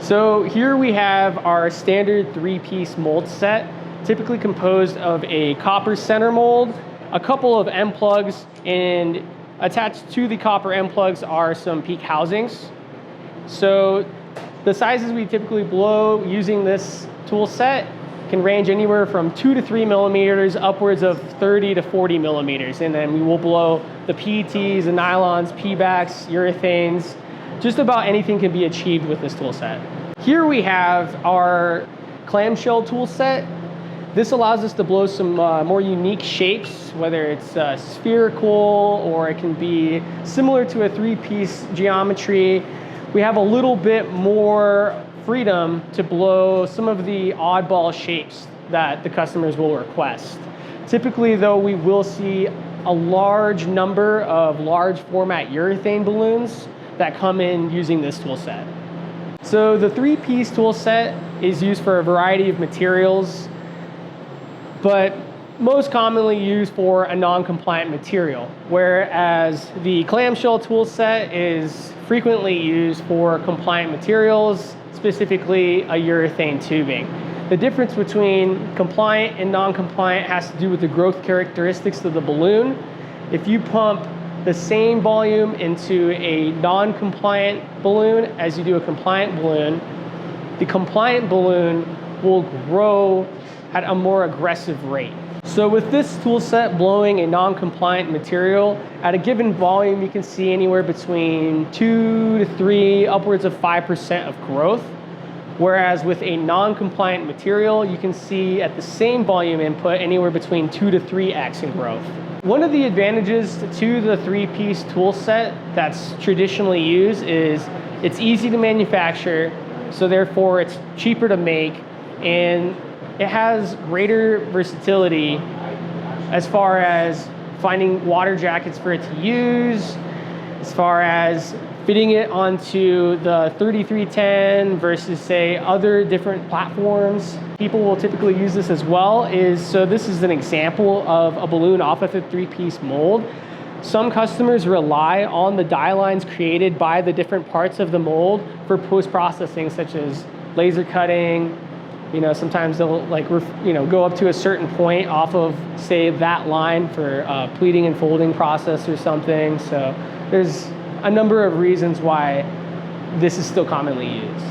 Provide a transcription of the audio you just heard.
So here we have our standard 3-piece mold set, typically composed of a copper center mold, a couple of end plugs, and attached to the copper end plugs are some peak housings. So the sizes we typically blow using this tool set can range anywhere from 2 to 3 millimeters, upwards of 30 to 40 millimeters. And then we will blow the PETs, the nylons, P-backs, urethanes. Just about anything can be achieved with this tool set. Here we have our clamshell tool set. This allows us to blow some more unique shapes, whether it's spherical or it can be similar to a 3-piece geometry. We have a little bit more freedom to blow some of the oddball shapes that the customers will request. Typically though, we will see a large number of large format urethane balloons that come in using this tool set. So the 3-piece tool set is used for a variety of materials, but most commonly used for a non-compliant material, whereas the clamshell tool set is frequently used for compliant materials, specifically a urethane tubing. The difference between compliant and non-compliant has to do with the growth characteristics of the balloon. If you pump the same volume into a non-compliant balloon as you do a compliant balloon, the compliant balloon will grow at a more aggressive rate. So with this tool set blowing a non-compliant material, at a given volume you can see anywhere between 2 to 3, upwards of 5% of growth. Whereas with a non-compliant material, you can see at the same volume input anywhere between 2 to 3x in growth. One of the advantages to the 3-piece tool set that's traditionally used is it's easy to manufacture, so therefore it's cheaper to make, and it has greater versatility as far as finding water jackets for it to use, as far as fitting it onto the 3310 versus say other different platforms. People will typically use this as well. So this is an example of a balloon off of a 3-piece mold. Some customers rely on the die lines created by the different parts of the mold for post-processing, such as laser cutting. Sometimes they'll go up to a certain point off of, say, that line for pleating and folding process or something. So there's a number of reasons why this is still commonly used.